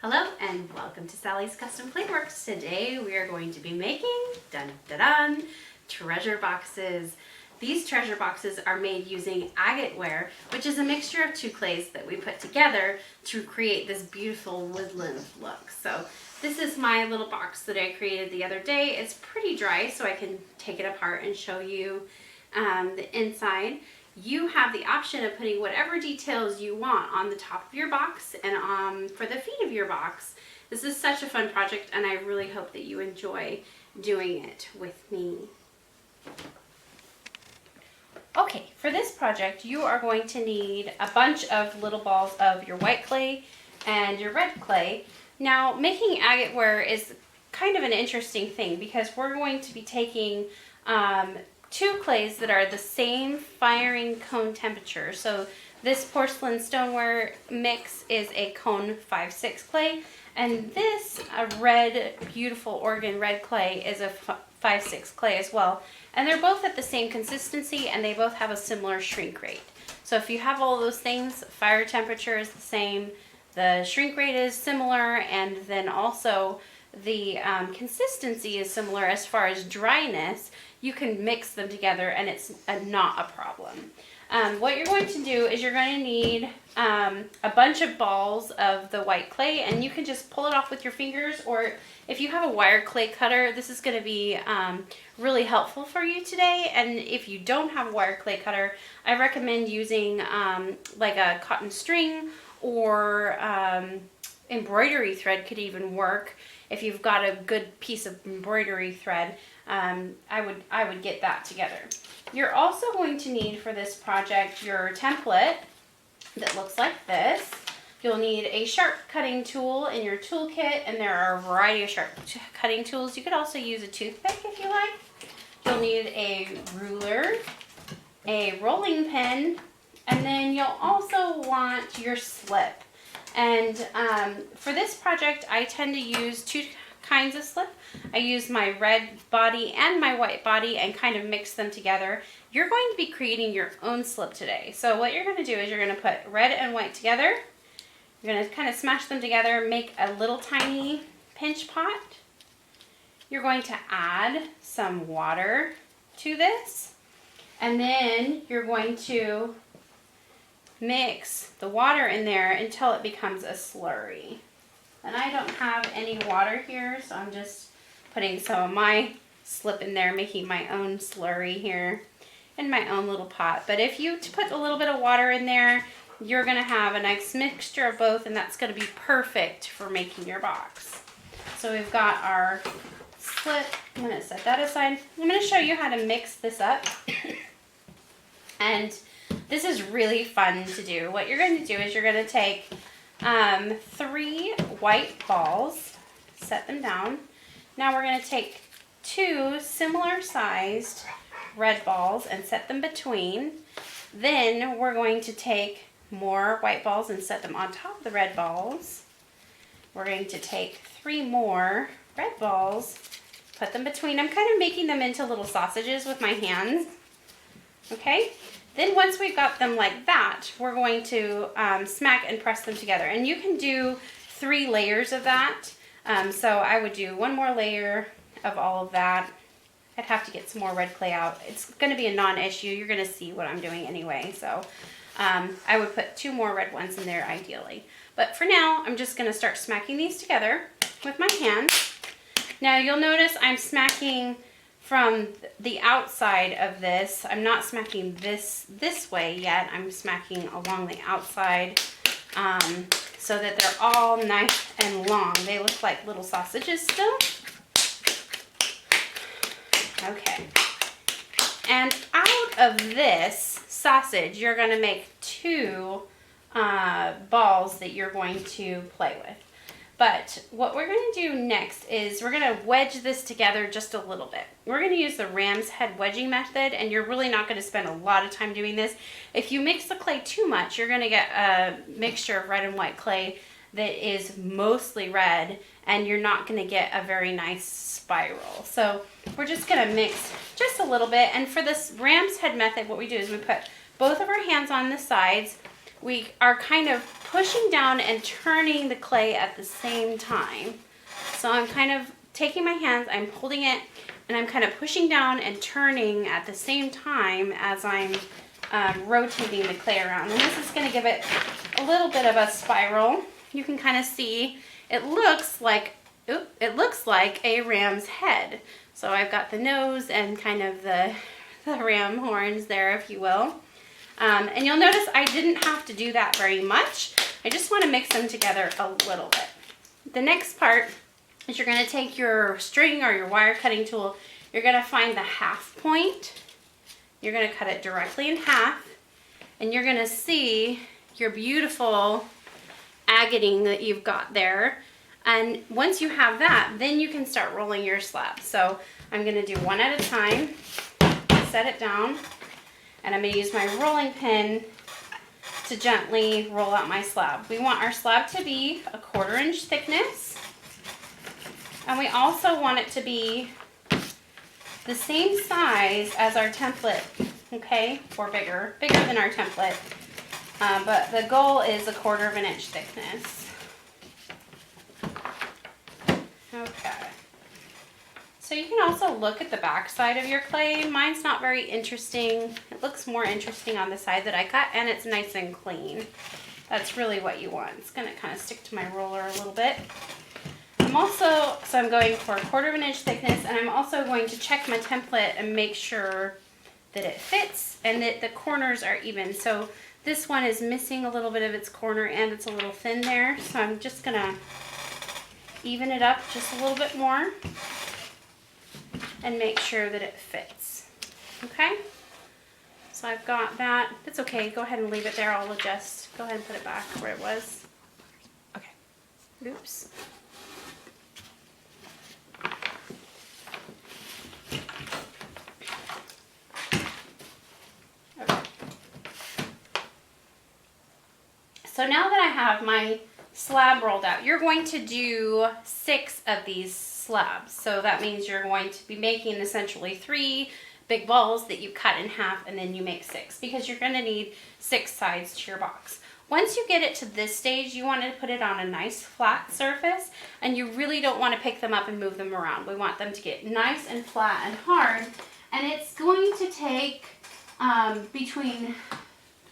Hello and welcome to Sally's Custom Playworks. Today we are going to be making, dun dun dun, treasure boxes. These treasure boxes are made using Agateware, which is a mixture of two clays that we put together to create this beautiful woodland look. So this is my little box that I created the other day. It's pretty dry, so I can take it apart and show you the inside. You have the option of putting whatever details you want on the top of your box and for the feet of your box. This is such a fun project, and I really hope that you enjoy doing it with me. Okay, for this project you are going to need a bunch of little balls of your white clay and your red clay. Now, making agateware is kind of an interesting thing because we're going to be taking two clays that are the same firing cone temperature. So this porcelain stoneware mix is a cone 5-6 clay, and this red, beautiful Oregon red clay is a 5-6 clay as well. And they're both at the same consistency, and they both have a similar shrink rate. So if you have all those things, fire temperature is the same, the shrink rate is similar, and then also the consistency is similar as far as dryness. You can mix them together and it's not a problem. What you're going to do is you're going to need a bunch of balls of the white clay, and you can just pull it off with your fingers, or if you have a wire clay cutter, this is going to be really helpful for you today. And if you don't have a wire clay cutter, I recommend using like a cotton string, or embroidery thread could even work. If you've got a good piece of embroidery thread, I would get that together. You're also going to need for this project your template that looks like this. You'll need a sharp cutting tool in your toolkit, and there are a variety of sharp cutting tools. You could also use a toothpick if you like. You'll need a ruler, a rolling pin, and then you'll also want your slip. And for this project, I tend to use two kinds of slip. I use my red body and my white body and kind of mix them together. You're going to be creating your own slip today. So what you're going to do is you're going to put red and white together. You're going to kind of smash them together, make a little tiny pinch pot. You're going to add some water to this, and then you're going to mix the water in there until it becomes a slurry. And I don't have any water here, so I'm just putting some of my slip in there, making my own slurry here in my own little pot. But if you put a little bit of water in there, you're going to have a nice mixture of both, and that's going to be perfect for making your box. So we've got our slip. I'm going to set that aside. I'm going to show you how to mix this up. And this is really fun to do. What you're going to do is you're going to take 3 white balls, set them down. Now we're going to take 2 similar sized red balls and set them between. Then we're going to take more white balls and set them on top of the red balls. We're going to take 3 more red balls, put them between. I'm kind of making them into little sausages with my hands. Okay? Then once we've got them like that, we're going to smack and press them together. And you can do 3 layers of that. So I would do 1 more layer of all of that. I'd have to get some more red clay out. It's going to be a non-issue. You're going to see what I'm doing anyway. So I would put 2 more red ones in there ideally. But for now, I'm just going to start smacking these together with my hands. Now you'll notice I'm smacking from the outside of this. I'm not smacking this way yet. I'm smacking along the outside so that they're all nice and long. They look like little sausages still. Okay. And out of this sausage, you're going to make 2 balls that you're going to play with. But what we're going to do next is we're going to wedge this together just a little bit. We're going to use the ram's head wedging method, and you're really not going to spend a lot of time doing this. If you mix the clay too much, you're going to get a mixture of red and white clay that is mostly red, and you're not going to get a very nice spiral. So we're just going to mix just a little bit. And for this ram's head method, what we do is we put both of our hands on the sides, we are kind of pushing down and turning the clay at the same time. So I'm kind of taking my hands, I'm holding it, and I'm kind of pushing down and turning at the same time as I'm rotating the clay around. And this is going to give it a little bit of a spiral. You can kind of see it looks like a ram's head. So I've got the nose and kind of the ram horns there, if you will. And you'll notice I didn't have to do that very much. I just want to mix them together a little bit. The next part is you're going to take your string or your wire cutting tool. You're going to find the half point. You're going to cut it directly in half. And you're going to see your beautiful agating that you've got there. And once you have that, then you can start rolling your slab. So I'm going to do one at a time, set it down, and I'm going to use my rolling pin to gently roll out my slab. We want our slab to be a 1/4 inch thickness, and we also want it to be the same size as our template, okay, or bigger than our template, but the goal is a 1/4 inch thickness. Okay. So you can also look at the back side of your clay. Mine's not very interesting. It looks more interesting on the side that I cut, and it's nice and clean. That's really what you want. It's going to kind of stick to my roller a little bit. I'm going for a 1/4 inch thickness, and I'm also going to check my template and make sure that it fits and that the corners are even. So this one is missing a little bit of its corner and it's a little thin there. So I'm just going to even it up just a little bit more and make sure that it fits. Okay? So I've got that. That's okay. Go ahead and leave it there. I'll adjust. Go ahead and put it back where it was. Okay. Oops. Okay. So now that I have my slab rolled out, you're going to do 6 of these slabs. So that means you're going to be making essentially 3 big balls that you cut in half, and then you make 6 because you're going to need 6 sides to your box. Once you get it to this stage, you want to put it on a nice flat surface, and you really don't want to pick them up and move them around. We want them to get nice and flat and hard, and it's going to take between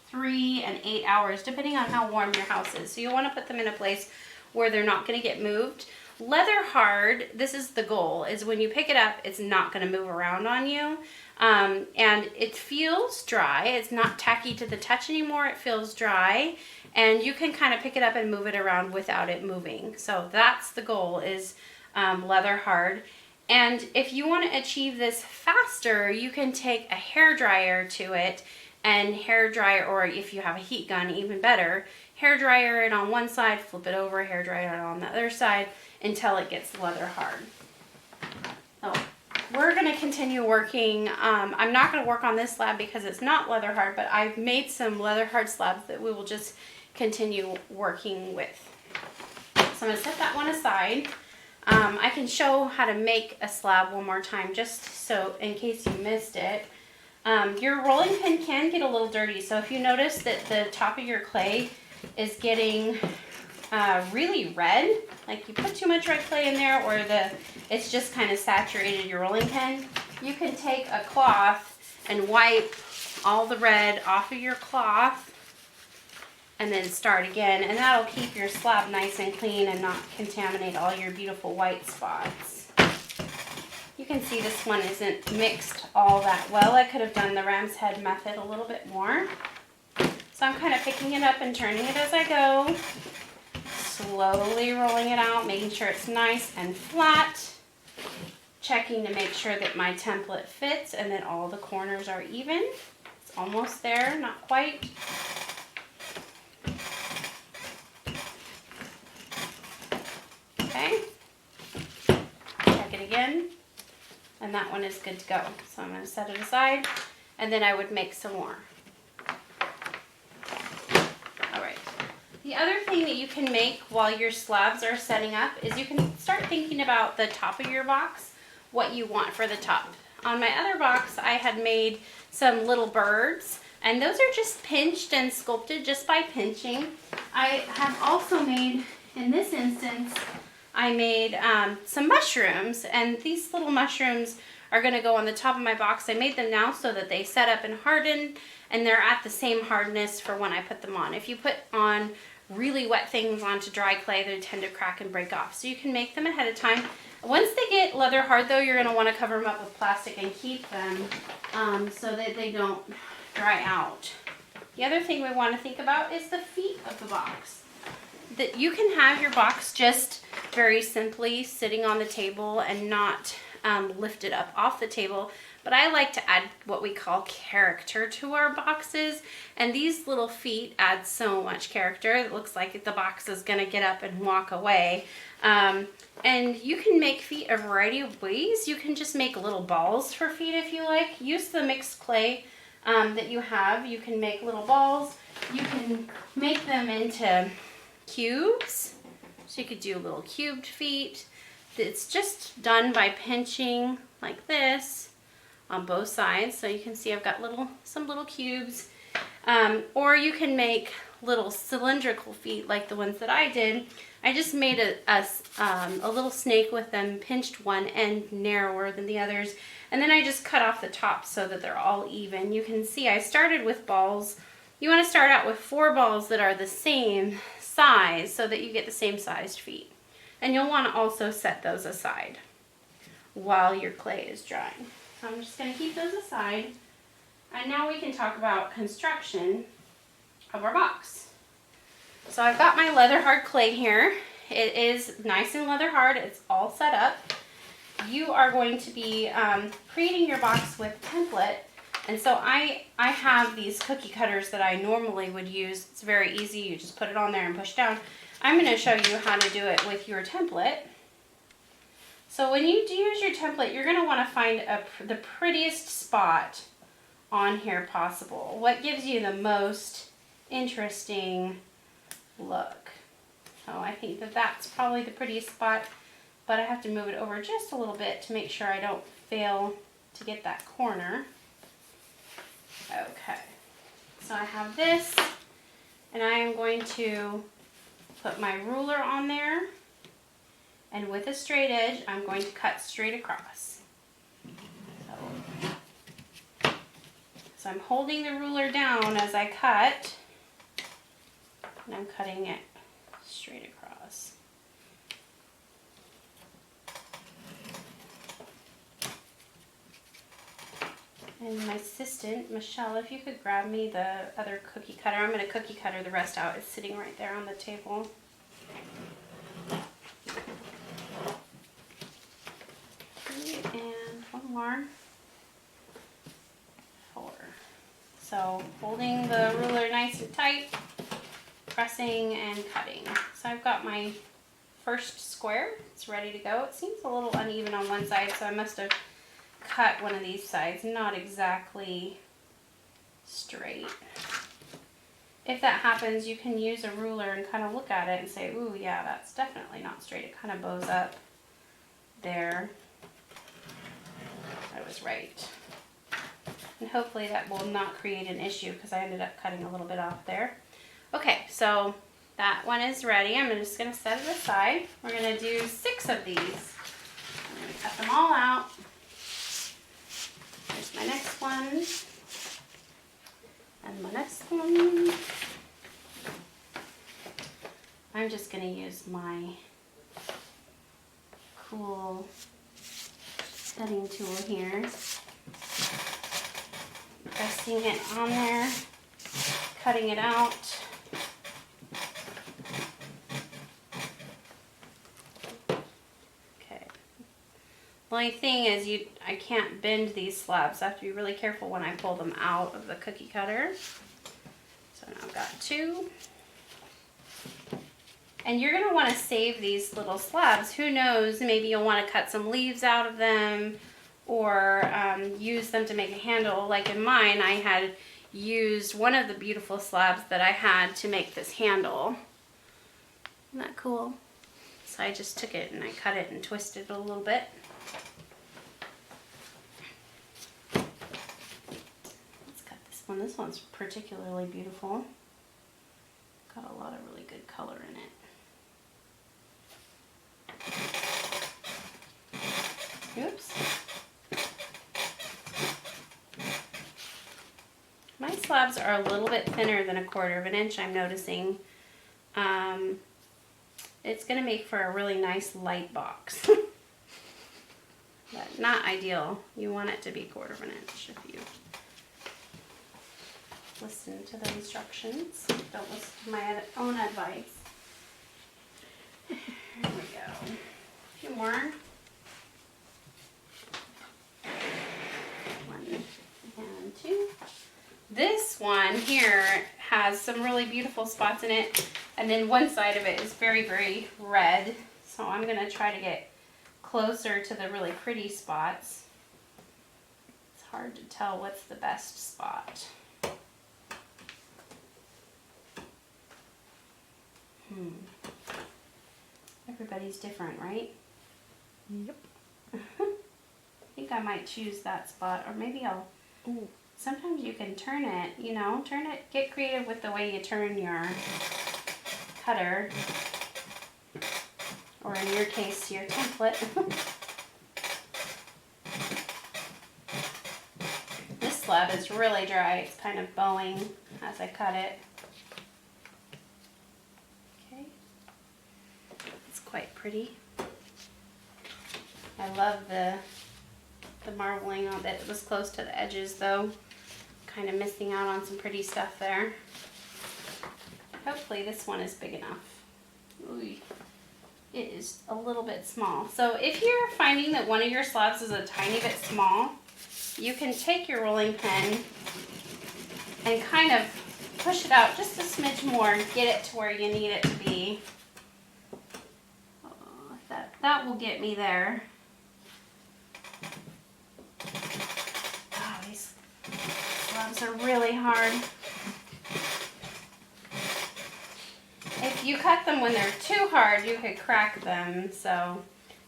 3 and 8 hours, depending on how warm your house is. So you want to put them in a place where they're not going to get moved. Leather hard, this is the goal, is when you pick it up, it's not going to move around on you. And it feels dry. It's not tacky to the touch anymore. It feels dry. And you can kind of pick it up and move it around without it moving. So that's the goal, is leather hard. And if you want to achieve this faster, you can take a hair dryer to it and hair dryer, or if you have a heat gun, even better, hair dryer it on one side, flip it over, hair dryer it on the other side until it gets leather hard. So we're going to continue working. I'm not going to work on this slab because it's not leather hard, but I've made some leather hard slabs that we will just continue working with. So I'm going to set that one aside. I can show how to make a slab one more time, just so in case you missed it. Your rolling pin can get a little dirty, so if you notice that the top of your clay is getting really red, like you put too much red clay in there, or it's just kind of saturated your rolling pin, you can take a cloth and wipe all the red off of your cloth and then start again, and that'll keep your slab nice and clean and not contaminate all your beautiful white spots. You can see this one isn't mixed all that well. I could have done the ram's head method a little bit more. So I'm kind of picking it up and turning it as I go. Slowly rolling it out, making sure it's nice and flat. Checking to make sure that my template fits and that all the corners are even. It's almost there, not quite. Okay. Check it again. And that one is good to go. So I'm going to set it aside, and then I would make some more. All right. The other thing that you can make while your slabs are setting up is you can start thinking about the top of your box, what you want for the top. On my other box, I had made some little birds. And those are just pinched and sculpted just by pinching. I have also made, in this instance, I made some mushrooms, and these little mushrooms are going to go on the top of my box. I made them now so that they set up and harden, and they're at the same hardness for when I put them on. If you put on really wet things onto dry clay, they tend to crack and break off. So you can make them ahead of time. Once they get leather hard though, you're going to want to cover them up with plastic and keep them so that they don't dry out. The other thing we want to think about is the feet of the box. That you can have your box just very simply sitting on the table and not lifted up off the table, but I like to add what we call character to our boxes, and these little feet add so much character. It looks like the box is going to get up and walk away. And you can make feet a variety of ways. You can just make little balls for feet if you like. Use the mixed clay that you have. You can make little balls. You can make them into cubes. So you could do little cubed feet. It's just done by pinching like this on both sides. So you can see I've got some little cubes. Or you can make little cylindrical feet like the ones that I did. I just made a little snake with them, pinched one end narrower than the others, and then I just cut off the top so that they're all even. You can see I started with balls. You want to start out with 4 balls that are the same size so that you get the same sized feet. And you'll want to also set those aside while your clay is drying. So I'm just going to keep those aside. And now we can talk about construction of our box. So I've got my leather hard clay here. It is nice and leather hard. It's all set up. You are going to be creating your box with template. And so I have these cookie cutters that I normally would use. It's very easy. You just put it on there and push down. I'm going to show you how to do it with your template. So when you do use your template, you're going to want to find the prettiest spot on here possible. What gives you the most interesting look. So I think that that's probably the prettiest spot, but I have to move it over just a little bit to make sure I don't fail to get that corner. Okay, so I have this, and I am going to put my ruler on there, and with a straight edge I'm going to cut straight across. So I'm holding the ruler down as I cut, and I'm cutting it straight across. And my assistant, Michelle, if you could grab me the other cookie cutter. I'm going to cookie cutter the rest out. It's sitting right there on the table. And one more. 4. So holding the ruler nice and tight, pressing and cutting. So I've got my first square. It's ready to go. It seems a little uneven on one side, so I must have cut one of these sides not exactly straight. If that happens, you can use a ruler and kind of look at it and say, ooh, yeah, that's definitely not straight. It kind of bows up there. I was right. And hopefully that will not create an issue because I ended up cutting a little bit off there. Okay, so that one is ready. I'm just going to set it aside. We're going to do 6 of these. I'm going to cut them all out. Here's my next one. And my next one. I'm just going to use my cool cutting tool here. Pressing it on there, cutting it out. Okay. The only thing is I can't bend these slabs. I have to be really careful when I pull them out of the cookie cutter. So now I've got 2. And you're going to want to save these little slabs. Who knows, maybe you'll want to cut some leaves out of them or use them to make a handle. Like in mine, I had used one of the beautiful slabs that I had to make this handle. Isn't that cool? So I just took it and I cut it and twisted it a little bit. Let's cut this one. This one's particularly beautiful. Got a lot of really good color in it. Oops. My slabs are a little bit thinner than 1/4 of an inch, I'm noticing. It's going to make for a really nice light box. But not ideal. You want it to be 1/4 of an inch if you listen to the instructions. Don't listen to my own advice. Here we go. A few more. 1 and 2. This one here has some really beautiful spots in it, and then one side of it is very, very red. So I'm going to try to get closer to the really pretty spots. It's hard to tell what's the best spot. Everybody's different, right? Yep. I think I might choose that spot, or maybe I'll... Ooh. Sometimes you can turn it, you know, get creative with the way you turn your cutter, or in your case, your template. This slab is really dry. It's kind of bowing as I cut it. Okay, it's quite pretty. I love the marbling on it. It was close to the edges though. Kind of missing out on some pretty stuff there. Hopefully this one is big enough. Ooh, it is a little bit small. So if you're finding that one of your slabs is a tiny bit small, you can take your rolling pin and kind of push it out just a smidge more and get it to where you need it to be. Oh, that will get me there. Slabs are really hard. If you cut them when they're too hard, you could crack them. So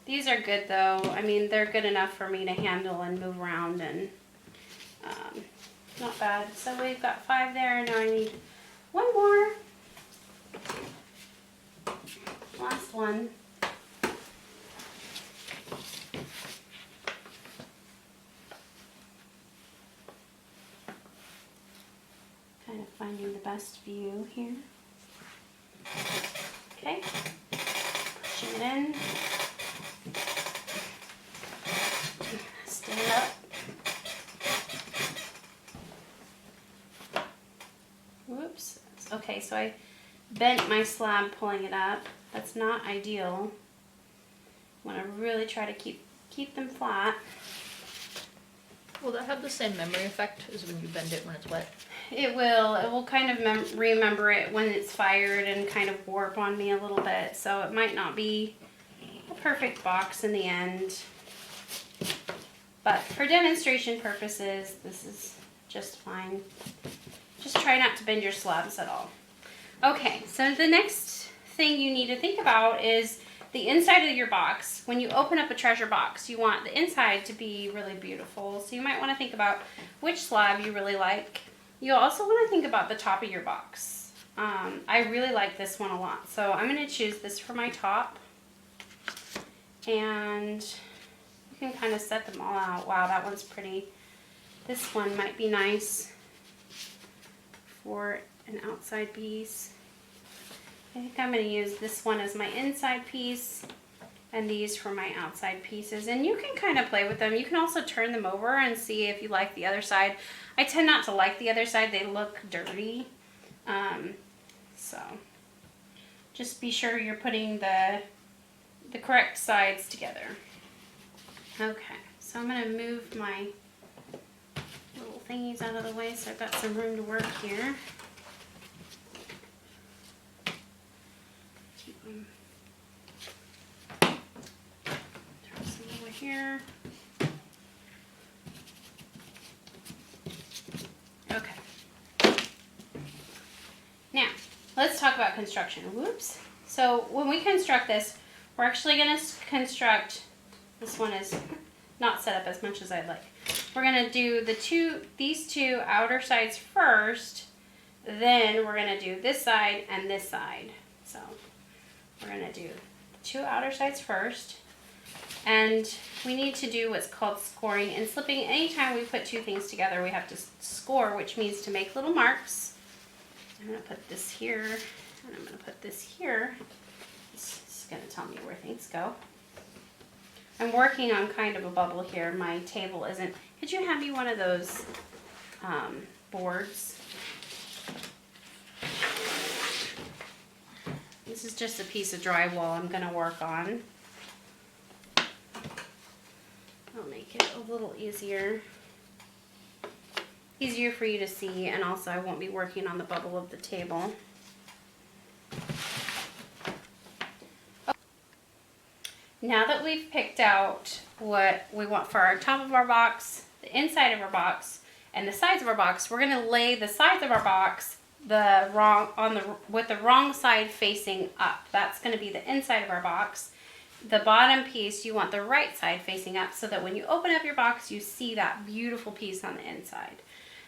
these are good though. I mean, they're good enough for me to handle and move around, and not bad. So we've got 5 there. Now I need 1 more. Last one. Kind of finding the best view here. Okay, pushing it in. Stand up. Whoops. Okay, so I bent my slab pulling it up. That's not ideal. I want to really try to keep them flat. Will that have the same memory effect as when you bend it when it's wet? It will. It will kind of remember it when it's fired and kind of warp on me a little bit. So it might not be a perfect box in the end. But for demonstration purposes, this is just fine. Just try not to bend your slabs at all. Okay, so the next thing you need to think about is the inside of your box. When you open up a treasure box, you want the inside to be really beautiful. So you might want to think about which slab you really like. You also want to think about the top of your box. I really like this one a lot, so I'm going to choose this for my top. And you can kind of set them all out. Wow, that one's pretty. This one might be nice for an outside piece. I think I'm going to use this one as my inside piece and these for my outside pieces. And you can kind of play with them. You can also turn them over and see if you like the other side. I tend not to like the other side. They look dirty. So just be sure you're putting the correct sides together. Okay, so I'm going to move my little thingies out of the way so I've got some room to work here. Throw some over here. Okay. Now, let's talk about construction. Whoops. So when we construct this, we're actually going to construct, this one is not set up as much as I'd like. we're gonna do these two outer sides first, then we're gonna do this side and this side. So we're gonna do the two outer sides first, and we need to do what's called scoring and slipping. Anytime we put two things together, we have to score, which means to make little marks. I'm gonna put this here, and I'm gonna put this here. This is gonna tell me where things go. I'm working on kind of a bubble here. My table isn't. Could you hand me one of those boards? This is just a piece of drywall I'm gonna work on. I'll make it a little easier for you to see, and also I won't be working on the bubble of the table. Now that we've picked out what we want for our top of our box, the inside of our box, and the sides of our box, we're gonna lay the sides of our box with the wrong side facing up. That's gonna be the inside of our box. The bottom piece, you want the right side facing up so that when you open up your box, you see that beautiful piece on the inside.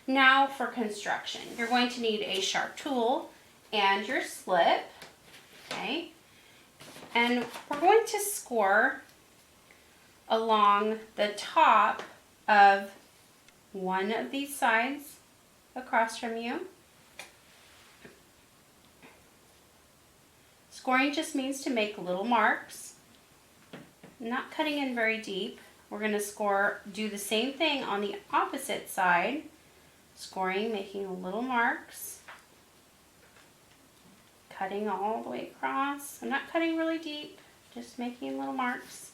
Now for construction, you're going to need a sharp tool and your slip, okay? And we're going to score along the top of one of these sides across from you. Scoring just means to make little marks, not cutting in very deep. We're going to do the same thing on the opposite side, scoring, making little marks, cutting all the way across. I'm not cutting really deep, just making little marks.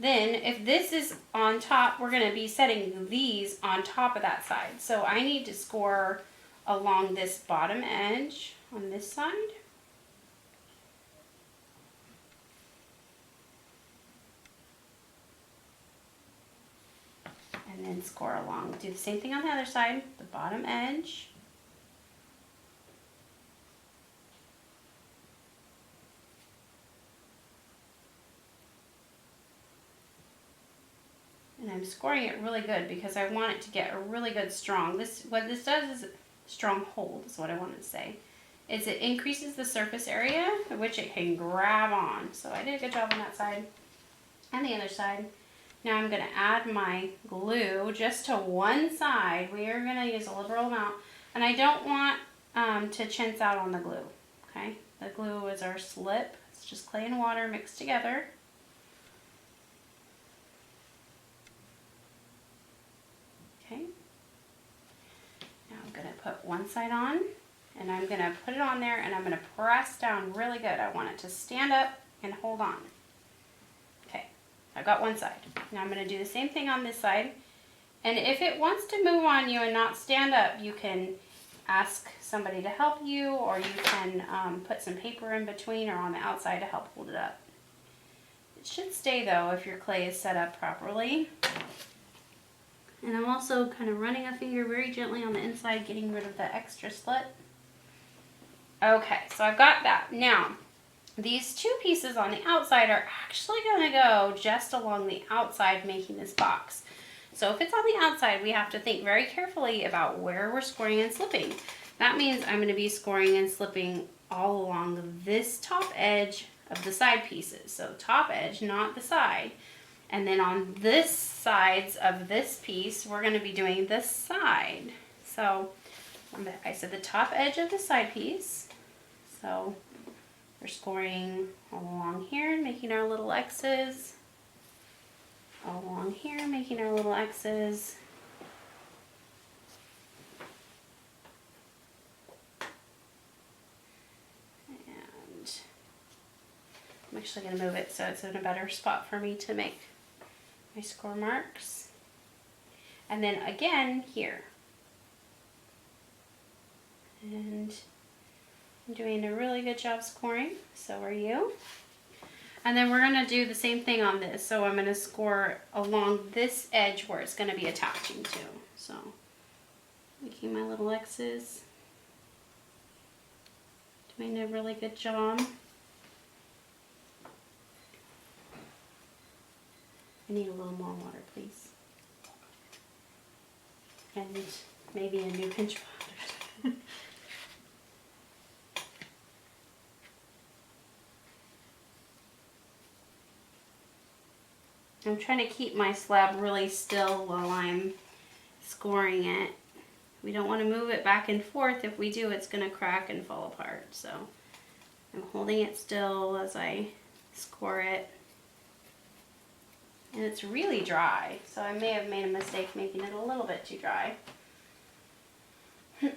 Then if this is on top, we're going to be setting these on top of that side. So I need to score along this bottom edge on this side. And then score along. Do the same thing on the other side, the bottom edge. And I'm scoring it really good because I want it to get a really good strong. What this does is strong hold is what I want to say. Is it increases the surface area which it can grab on. So I did a good job on that side and the other side. Now I'm going to add my glue just to one side. We are going to use a liberal amount, and I don't want to chintz out on the glue. Okay, the glue is our slip. It's just clay and water mixed together. Okay. Now I'm going to put one side on, and I'm going to put it on there, and I'm going to press down really good. I want it to stand up and hold on. I've got one side. Now I'm going to do the same thing on this side. And if it wants to move on you and not stand up, you can ask somebody to help you, or you can put some paper in between or on the outside to help hold it up. It should stay though if your clay is set up properly. And I'm also kind of running a finger very gently on the inside, getting rid of the extra slip. Okay, so I've got that. Now, these two pieces on the outside are actually going to go just along the outside making this box. So if it's on the outside, we have to think very carefully about where we're scoring and slipping. That means I'm going to be scoring and slipping all along this top edge of the side pieces. So top edge, not the side. And then on this sides of this piece, we're going to be doing this side. So I said the top edge of the side piece. So we're scoring along here, making our little X's. Along here, making our little X's. And I'm actually going to move it so it's in a better spot for me to make my score marks. And then again here. And I'm doing a really good job scoring, so are you. And then we're going to do the same thing on this. So I'm going to score along this edge where it's going to be attaching to. So making my little X's. Doing a really good job. I need a little more water, please. and maybe a new pinch pot or something. I'm trying to keep my slab really still while I'm scoring it. We don't want to move it back and forth. If we do, it's going to crack and fall apart. So I'm holding it still as I score it. And it's really dry, so I may have made a mistake making it a little bit too dry. I'm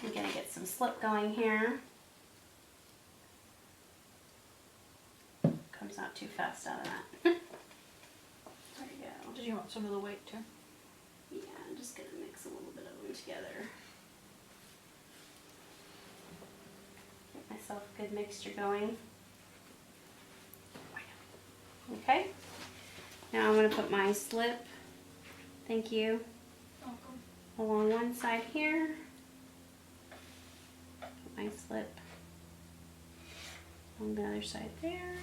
going to get some slip going here. Comes out too fast out of that. There we go. Did you want some of the white too? Yeah, I'm just going to mix a little bit of them together. Get myself a good mixture going. Okay. Now I'm going to put my slip, thank you, along one side here. Put my slip on the other side there.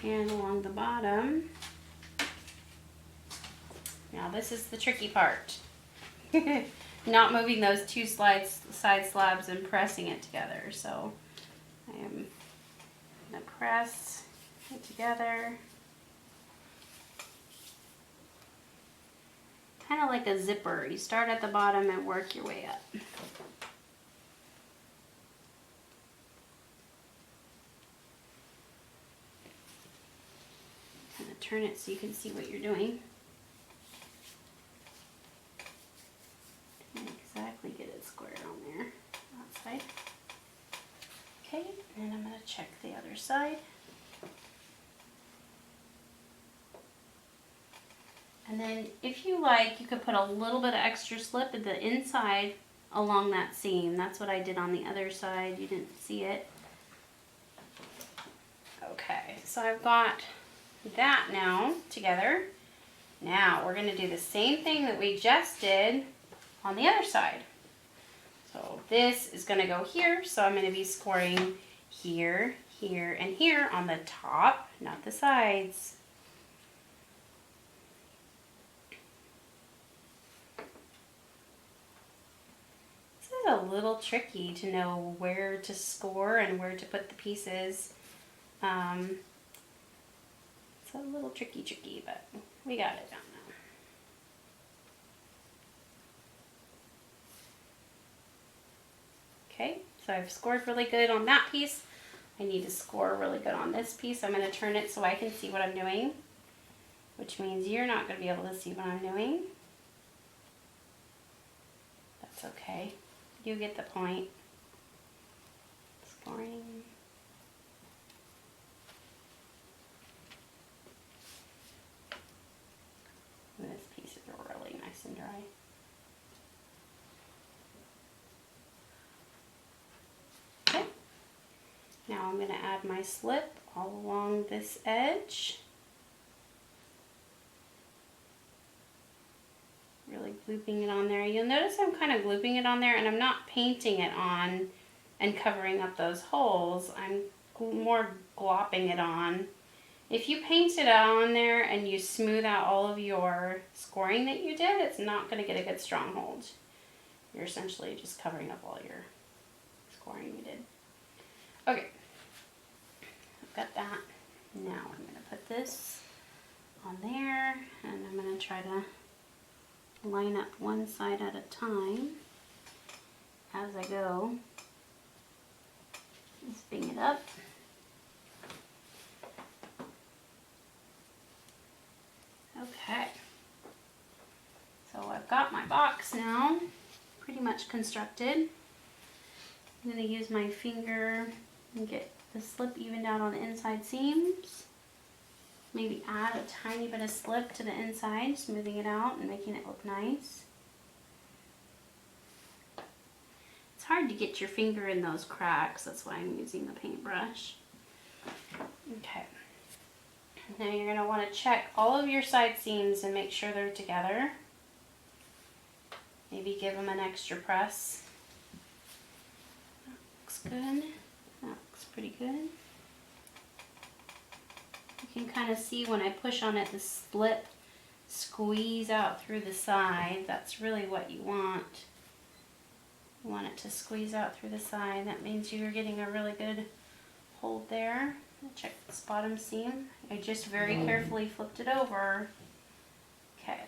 And along the bottom. Now this is the tricky part. Not moving those two side slabs and pressing it together. So I am going to press it together. Kind of like a zipper. You start at the bottom and work your way up. Kind of turn it so you can see what you're doing. Didn't exactly get it squared on there. Outside. Okay, and I'm going to check the other side. And then if you like, you could put a little bit of extra slip at the inside along that seam. That's what I did on the other side. You didn't see it. Okay, so I've got that now together. Now we're going to do the same thing that we just did on the other side. So this is going to go here. So I'm going to be scoring here, here, and here on the top, not the sides. A little tricky to know where to score and where to put the pieces. It's a little tricky, but we got it down now. Okay, so I've scored really good on that piece. I need to score really good on this piece. I'm going to turn it so I can see what I'm doing, which means you're not going to be able to see what I'm doing. That's okay. You get the point. Scoring. And this piece is really nice and dry. Okay. Now I'm going to add my slip all along this edge. Really glooping it on there. You'll notice I'm kind of glooping it on there, and I'm not painting it on and covering up those holes. I'm more glopping it on. If you paint it on there and you smooth out all of your scoring that you did, it's not going to get a good strong hold. You're essentially just covering up all your scoring you did. Okay, I've got that. Now I'm going to put this on there, and I'm going to try to line up one side at a time as I go. Just bring it up. Okay. So I've got my box now pretty much constructed. I'm going to use my finger and get the slip evened out on the inside seams. Maybe add a tiny bit of slip to the inside, smoothing it out and making it look nice. It's hard to get your finger in those cracks, that's why I'm using the paintbrush. Okay. Now you're going to want to check all of your side seams and make sure they're together. Maybe give them an extra press. That looks good. That looks pretty good. You can kind of see when I push on it, the slip squeeze out through the side. That's really what you want. You want it to squeeze out through the side. That means you're getting a really good hold there. Check this bottom seam. I just very carefully flipped it over. Okay,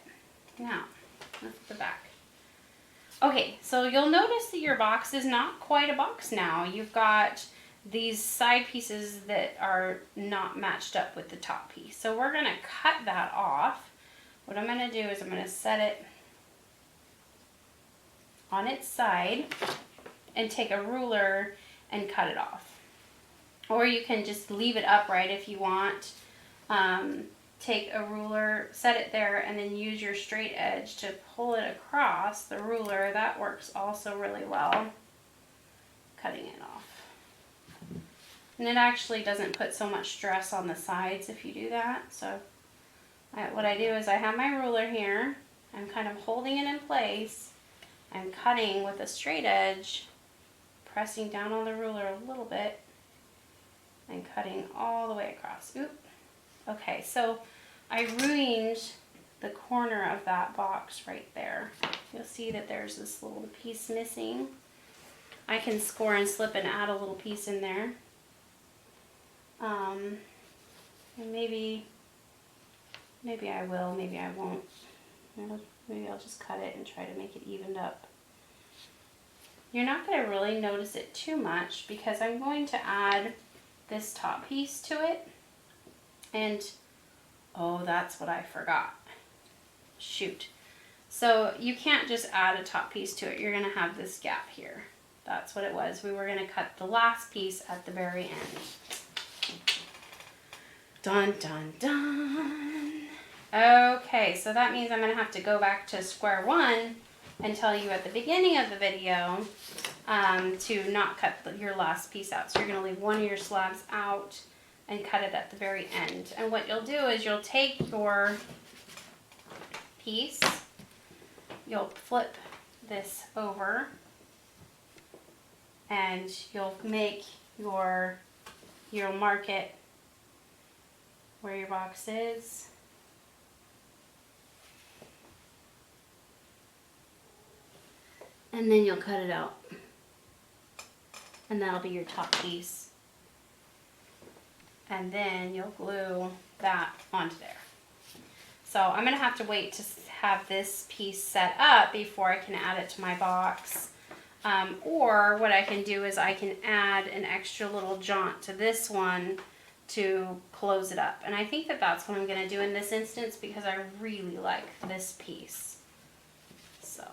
now lift the back. Okay, so you'll notice that your box is not quite a box now. You've got these side pieces that are not matched up with the top piece. So we're gonna cut that off. What I'm gonna do is I'm gonna set it on its side and take a ruler and cut it off. Or you can just leave it upright if you want. Take a ruler, set it there, and then use your straight edge to pull it across the ruler. That works also really well, cutting it off. And it actually doesn't put so much stress on the sides if you do that. So what I do is I have my ruler here. I'm kind of holding it in place. I'm cutting with a straight edge, pressing down on the ruler a little bit, and cutting all the way across. Oop. Okay, so I ruined the corner of that box right there. You'll see that there's this little piece missing. I can score and slip and add a little piece in there. And maybe I will, maybe I won't. Maybe I'll just cut it and try to make it evened up. You're not going to really notice it too much because I'm going to add this top piece to it. And, oh, that's what I forgot. Shoot. So you can't just add a top piece to it. You're going to have this gap here. That's what it was. We were going to cut the last piece at the very end. Dun, dun, dun. Okay, so that means I'm going to have to go back to square one and tell you at the beginning of the video to not cut your last piece out. So you're going to leave one of your slabs out and cut it at the very end. And what you'll do is you'll take your piece, you'll flip this over, and you'll mark it where your box is. And then you'll cut it out. And that'll be your top piece. And then you'll glue that onto there. So I'm gonna have to wait to have this piece set up before I can add it to my box. Or what I can do is I can add an extra little jaunt to this one to close it up. And I think that that's what I'm gonna do in this instance because I really like this piece. So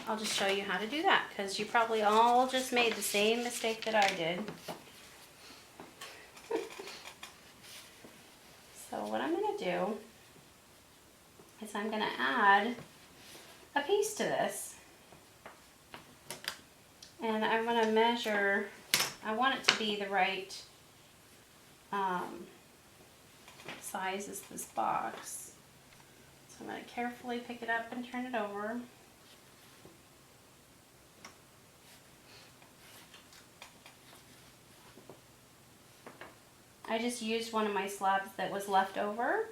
I'll just show you how to do that because you probably all just made the same mistake that I did. So what I'm going to do is I'm going to add a piece to this. And I'm going to measure, I want it to be the right size as this box. So I'm going to carefully pick it up and turn it over. I just used one of my slabs that was left over,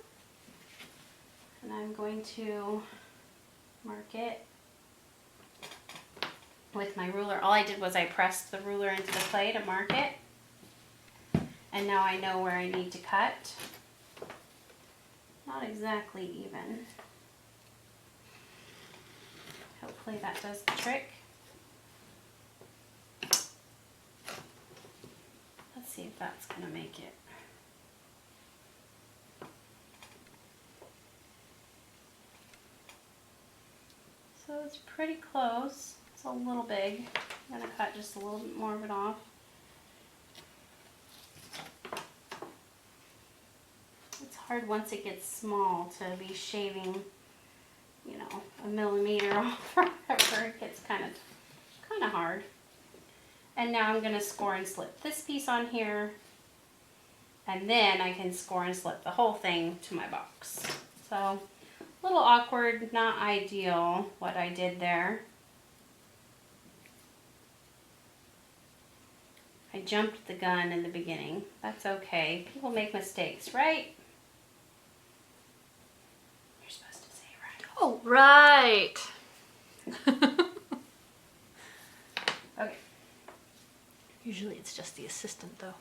and I'm going to mark it with my ruler. All I did was I pressed the ruler into the clay to mark it, and now I know where I need to cut. Not exactly even. Hopefully that does the trick. Let's see if that's going to make it. So it's pretty close. It's a little big. I'm going to cut just a little bit more of it off. It's hard once it gets small to be shaving, you know, a millimeter off or whatever. It gets kind of hard. And now I'm going to score and slip this piece on here, and then I can score and slip the whole thing to my box. So a little awkward, not ideal what I did there. I jumped the gun in the beginning. That's okay. People make mistakes, right? There's Oh, right. Okay, Usually it's just the assistant though.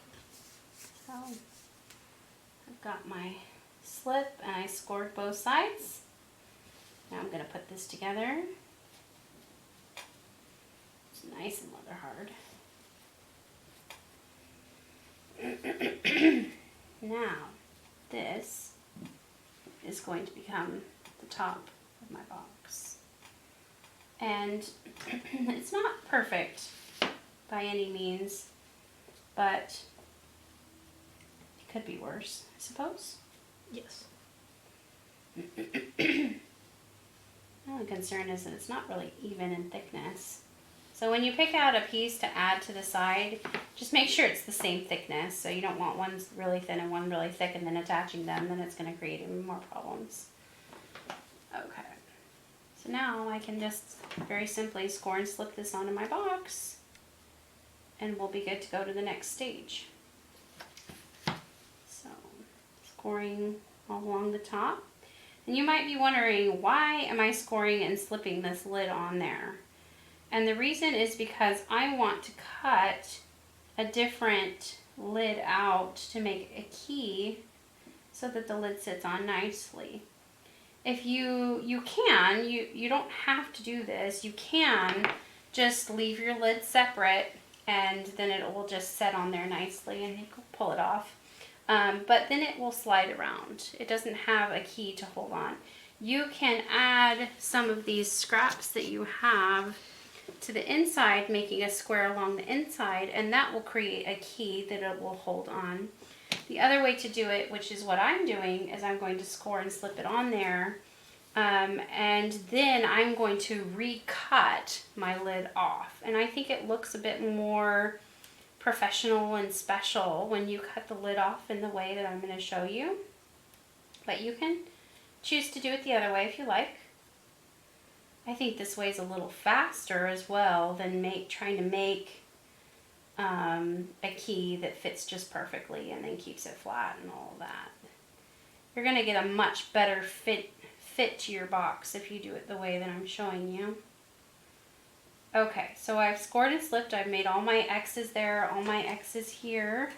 so I've got my slip and I scored both sides. Now I'm going to put this together. It's nice and leather hard. Now, this is going to become the top of my box. And it's not perfect by any means, but it could be worse, I suppose. Yes. The only concern is that it's not really even in thickness. So when you pick out a piece to add to the side, just make sure it's the same thickness. So you don't want one really thin and one really thick and then attaching them, then it's going to create even more problems. Okay. So now I can just very simply score and slip this onto my box and we'll be good to go to the next stage. So scoring all along the top. And you might be wondering, why am I scoring and slipping this lid on there? And the reason is because I want to cut a different lid out to make a key so that the lid sits on nicely. If you don't have to do this. You can just leave your lid separate and then it will just set on there nicely and you can pull it off. But then it will slide around. It doesn't have a key to hold on. You can add some of these scraps that you have to the inside, making a square along the inside, and that will create a key that it will hold on. The other way to do it, which is what I'm doing, is I'm going to score and slip it on there, and then I'm going to recut my lid off. And I think it looks a bit more professional and special when you cut the lid off in the way that I'm going to show you. But you can choose to do it the other way if you like. I think this way is a little faster as well than trying to make a key that fits just perfectly and then keeps it flat and all of that. You're going to get a much better fit to your box if you do it the way that I'm showing you. Okay, so I've scored and slipped. I've made all my X's there, all my X's here.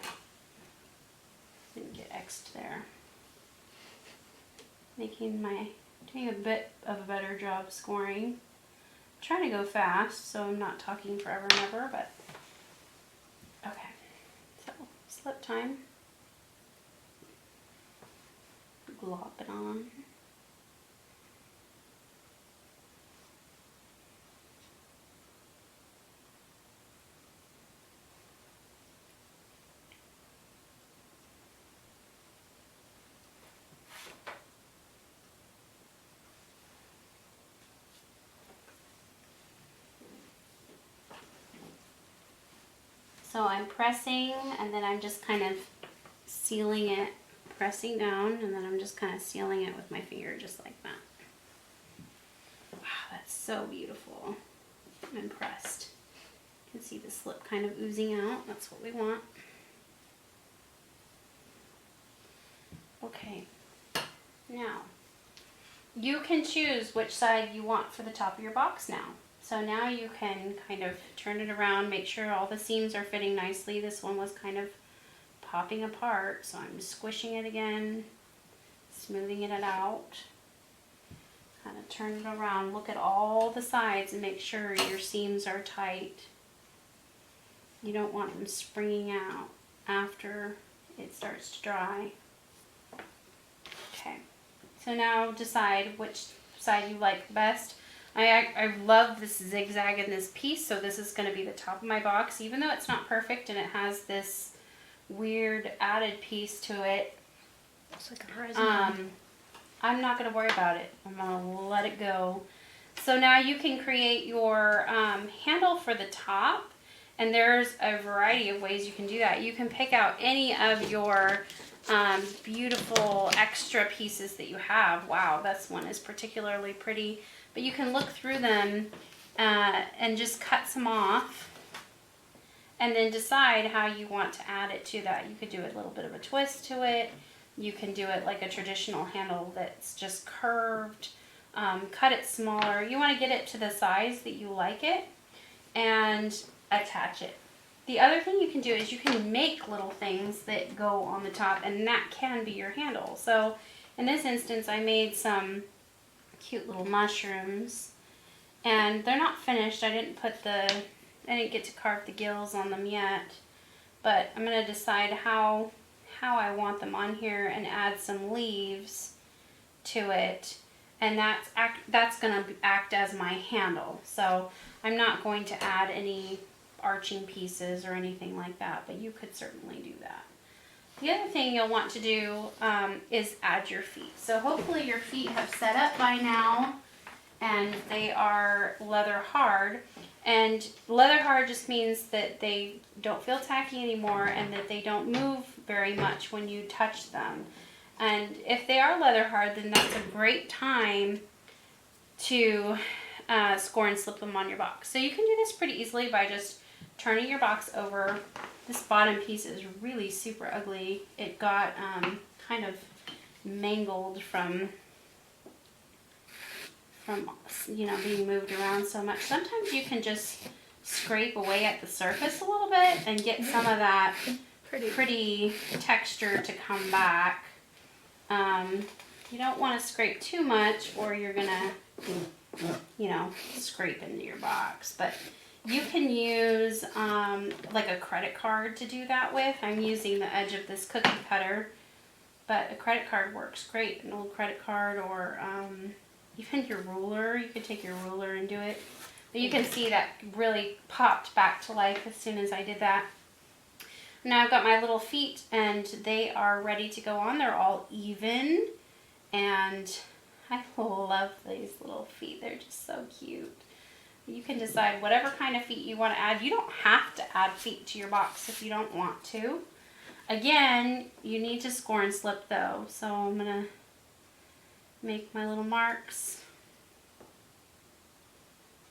Didn't get X'd there. Doing a bit of a better job scoring. I'm trying to go fast, so I'm not talking forever and ever, but okay. So, slip time. Glop it on. So I'm pressing and then I'm just kind of sealing it, pressing down, and then I'm just kind of sealing it with my finger just like that. Wow, that's so beautiful. I'm impressed. You can see the slip kind of oozing out. That's what we want. Okay, now you can choose which side you want for the top of your box now. So now you can kind of turn it around, make sure all the seams are fitting nicely. This one was kind of popping apart, so I'm squishing it again, smoothing it out. Kind of turn it around, look at all the sides and make sure your seams are tight. You don't want them springing out after it starts to dry. Okay, so now decide which side you like best. I love this zigzag in this piece, so this is going to be the top of my box. Even though it's not perfect and it has this weird added piece to it, It's like a horizon. I'm not going to worry about it. I'm going to let it go. So now you can create your handle for the top, and there's a variety of ways you can do that. You can pick out any of your beautiful extra pieces that you have. Wow, this one is particularly pretty. But you can look through them and just cut some off and then decide how you want to add it to that. You could do a little bit of a twist to it. You can do it like a traditional handle that's just curved. cut it smaller. You want to get it to the size that you like it and attach it. The other thing you can do is you can make little things that go on the top, and that can be your handle. So in this instance, I made some cute little mushrooms, and they're not finished. I didn't get to carve the gills on them yet, but I'm going to decide how I want them on here and add some leaves to it, and that's going to act as my handle. So I'm not going to add any arching pieces or anything like that, but you could certainly do that. The other thing you'll want to do is add your feet. So hopefully your feet have set up by now and they are leather hard. And leather hard just means that they don't feel tacky anymore and that they don't move very much when you touch them. And if they are leather hard, then that's a great time to score and slip them on your box. So you can do this pretty easily by just turning your box over. This bottom piece is really super ugly. It got kind of mangled from being moved around so much. Sometimes you can just scrape away at the surface a little bit and get some of that pretty texture to come back. You don't want to scrape too much or you're gonna scrape into your box. But you can use like a credit card to do that with. I'm using the edge of this cookie cutter, but a credit card works great. An old credit card or even your ruler. You could take your ruler and do it. But you can see that really popped back to life as soon as I did that. Now I've got my little feet and they are ready to go on. They're all even and I love these little feet. They're just so cute. You can decide whatever kind of feet you want to add. You don't have to add feet to your box if you don't want to. Again, you need to score and slip though. So I'm going to make my little marks.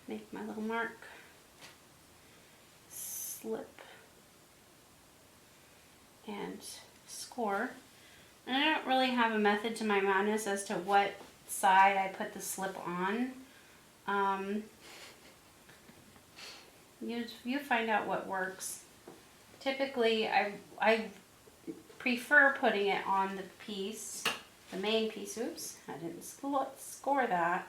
Make my little mark. Slip. And score. And I don't really have a method to my madness as to what side I put the slip on. You find out what works. Typically, I prefer putting it on the piece, the main piece. Oops, I didn't score that.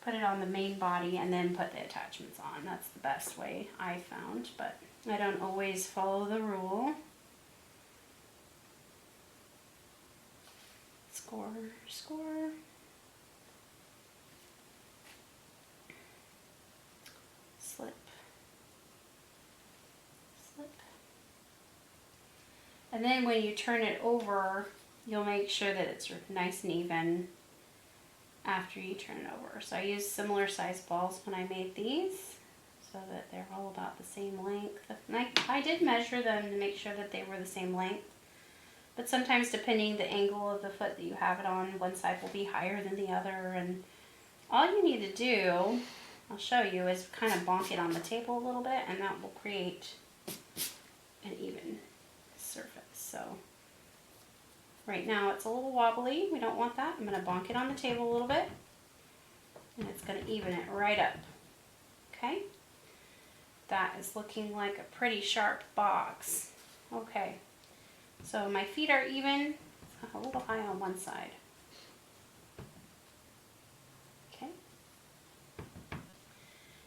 Put it on the main body and then put the attachments on. That's the best way I found, but I don't always follow the rule. Score, score. Slip, slip. And then when you turn it over, you'll make sure that it's nice and even after you turn it over. So I used similar size balls when I made these so that they're all about the same length. And I did measure them to make sure that they were the same length. But sometimes depending the angle of the foot that you have it on, one side will be higher than the other. And all you need to do, I'll show you, is kind of bonk it on the table a little bit and that will create an even surface. So right now it's a little wobbly. We don't want that. I'm going to bonk it on the table a little bit and it's going to even it right up. Okay? That is looking like a pretty sharp box. Okay. So my feet are even, a little high on one side. Okay.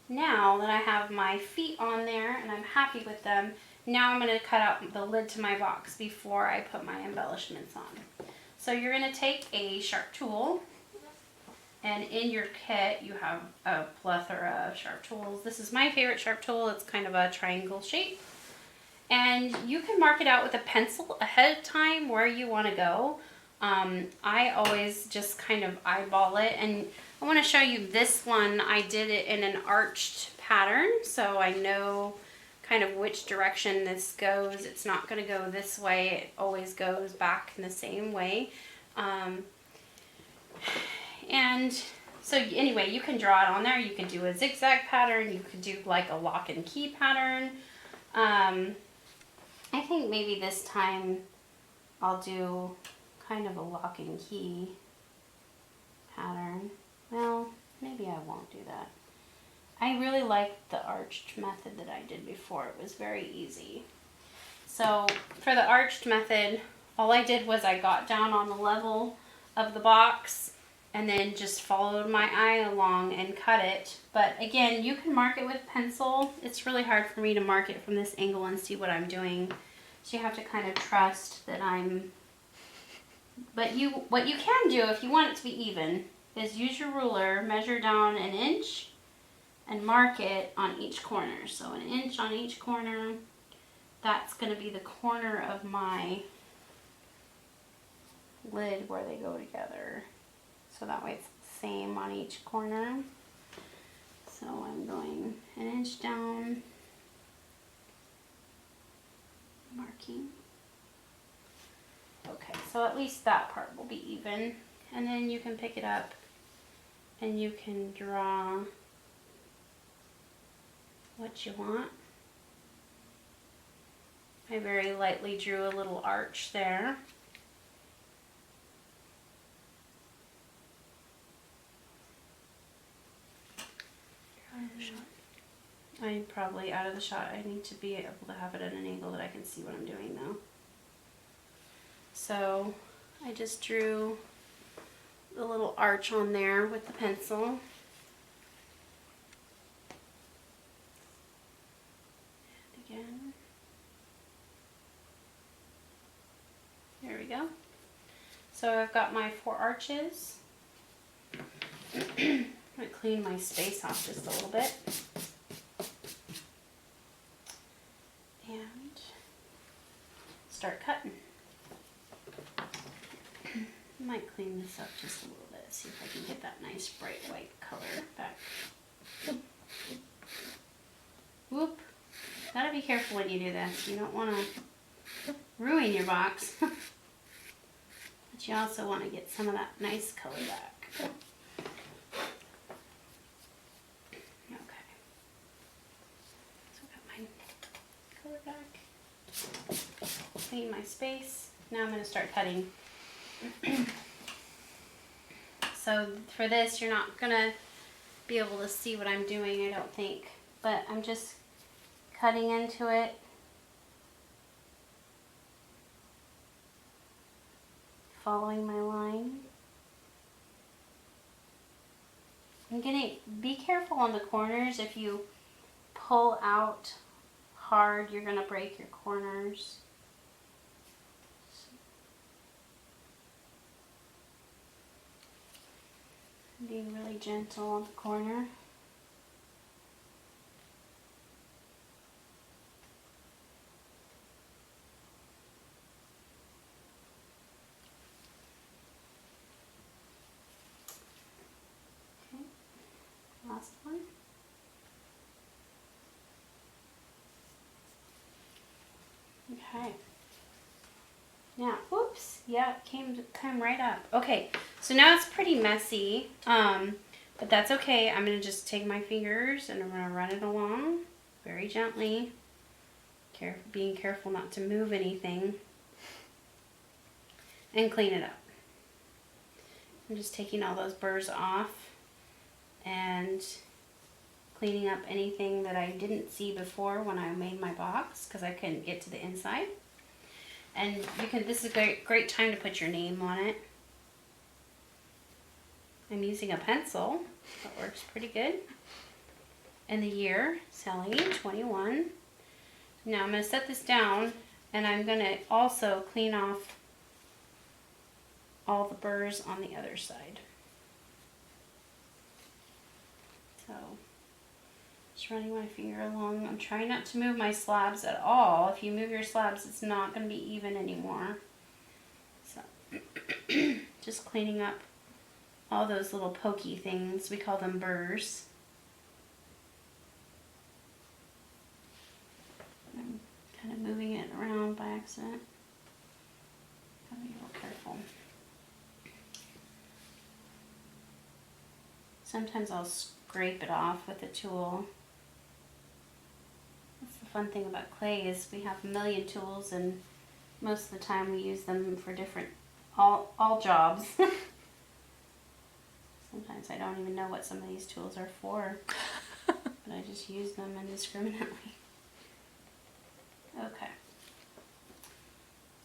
Now that I have my feet on there and I'm happy with them, now I'm going to cut out the lid to my box before I put my embellishments on. So you're going to take a sharp tool, and in your kit you have a plethora of sharp tools. This is my favorite sharp tool. It's kind of a triangle shape. And you can mark it out with a pencil ahead of time where you want to go. I always just kind of eyeball it, and I want to show you this one. I did it in an arched pattern, so I know kind of which direction this goes. It's not going to go this way. It always goes back in the same way. And so anyway, you can draw it on there. You can do a zigzag pattern. You could do like a lock and key pattern. I think maybe this time I'll do kind of a lock and key pattern. Well, maybe I won't do that. I really liked the arched method that I did before. It was very easy. So for the arched method, all I did was I got down on the level of the box and then just followed my eye along and cut it. But again, you can mark it with pencil. It's really hard for me to mark it from this angle and see what I'm doing. So you have to kind of trust that I'm, but what you can do if you want it to be even is use your ruler, measure down an inch and mark it on each corner. So an inch on each corner, that's going to be the corner of my lid where they go together. So that way it's the same on each corner. So I'm going an inch down, marking. Okay, so at least that part will be even. And then you can pick it up and you can draw what you want. I very lightly drew a little arch there. I'm probably out of the shot. I need to be able to have it at an angle that I can see what I'm doing now. So I just drew the little arch on there with the pencil. And again. There we go. So I've got my 4 arches. I'm going to clean my space off just a little bit. And start cutting. Might clean this up just a little bit, see if I can get that nice bright white color back. Whoop. Gotta be careful when you do this. You don't want to ruin your box. But you also want to get some of that nice color back. Okay. So I got my color back. Clean my space. Now I'm going to start cutting. So for this, you're not going to be able to see what I'm doing, I don't think. But I'm just cutting into it. Following my line. I'm gonna be careful on the corners. If you pull out hard, you're gonna break your corners. Being really gentle on the corner. Last one. Okay. Now, whoops, yeah, it came right up. Okay, so now it's pretty messy, but that's okay. I'm gonna just take my fingers and I'm gonna run it along very gently. Being careful not to move anything, and clean it up. I'm just taking all those burrs off and cleaning up anything that I didn't see before when I made my box because I couldn't get to the inside. And you can, this is a great time to put your name on it. I'm using a pencil, that works pretty good. And the year, Sally, 21. Now I'm going to set this down and I'm going to also clean off all the burrs on the other side. So, just running my finger along. I'm trying not to move my slabs at all. If you move your slabs, it's not going to be even anymore. So, just cleaning up all those little pokey things. We call them burrs. I'm kind of moving it around by accident. Gotta be real careful. Sometimes I'll scrape it off with a tool. That's the fun thing about clay is we have a million tools and most of the time we use them for different, all jobs. Sometimes I don't even know what some of these tools are for, but I just use them indiscriminately. Okay.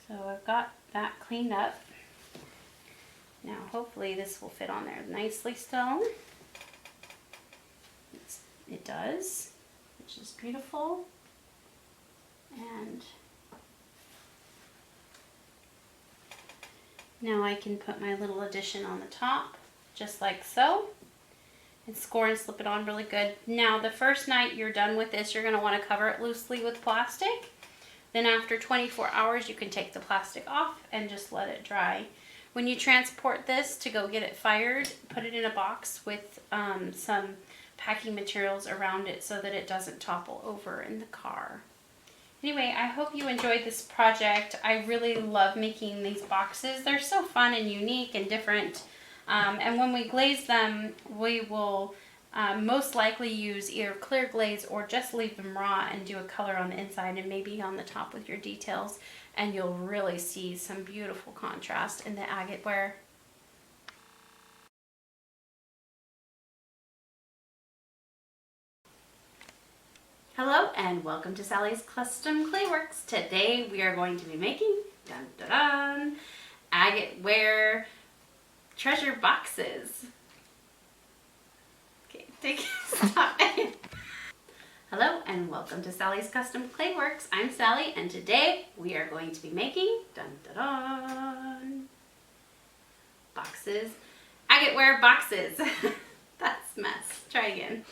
So I've got that cleaned up. Now hopefully this will fit on there nicely still. It does, which is beautiful. And now I can put my little addition on the top, just like so, and score and slip it on really good. Now the first night you're done with this, you're going to want to cover it loosely with plastic. Then after 24 hours you can take the plastic off and just let it dry. When you transport this to go get it fired, put it in a box with some packing materials around it so that it doesn't topple over in the car. Anyway, I hope you enjoyed this project. I really love making these boxes. They're so fun and unique and different. And when we glaze them, we will most likely use either clear glaze or just leave them raw and do a color on the inside and maybe on the top with your details. And you'll really see some beautiful contrast in the Agateware. Hello and welcome to Sally's Custom Clayworks. Today we are going to be making, dun dun dun, Agateware treasure boxes. Okay, stop it. Hello and welcome to Sally's Custom Clayworks. I'm Sally and today we are going to be making, dun dun dun, boxes, Agateware boxes. That's a mess. Try again.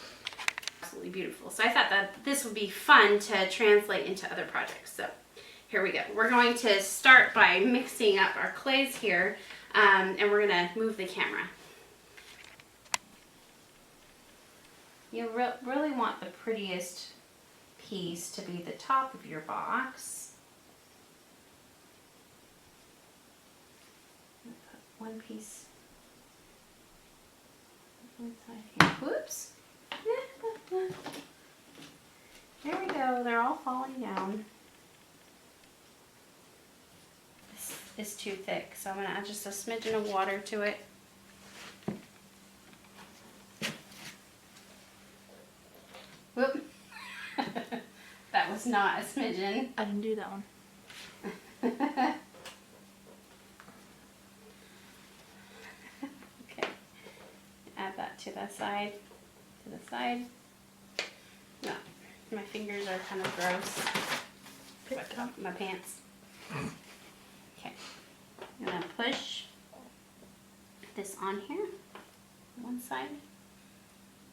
Absolutely beautiful. So I thought that this would be fun to translate into other projects. So here we go. We're going to start by mixing up our clays here, and we're going to move the camera. You really want the prettiest piece to be the top of your box. Put one piece inside here. Whoops. There we go, they're all falling down. This is too thick, so I'm going to add just a smidgen of water to it. Whoop. That was not a smidgen. I didn't do that one. Okay, add that to the side. To the side. No, my fingers are kind of gross. My pants. Okay, I'm gonna push this on here, one side.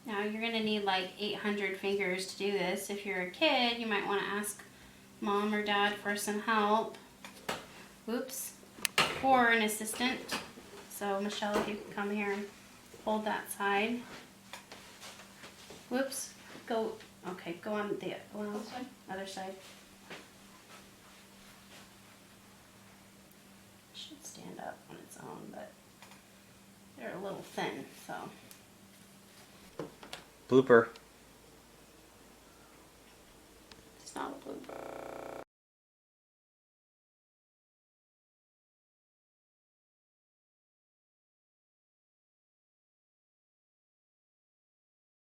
Now you're gonna need like 800 fingers to do this. If you're a kid, you might want to ask mom or dad for some help. Whoops, or an assistant. So Michelle, if you can come here and hold that side. Whoops. Go. Okay. Go on the other side. It should stand up on its own, but they're a little thin, so. Blooper. It's not a blooper.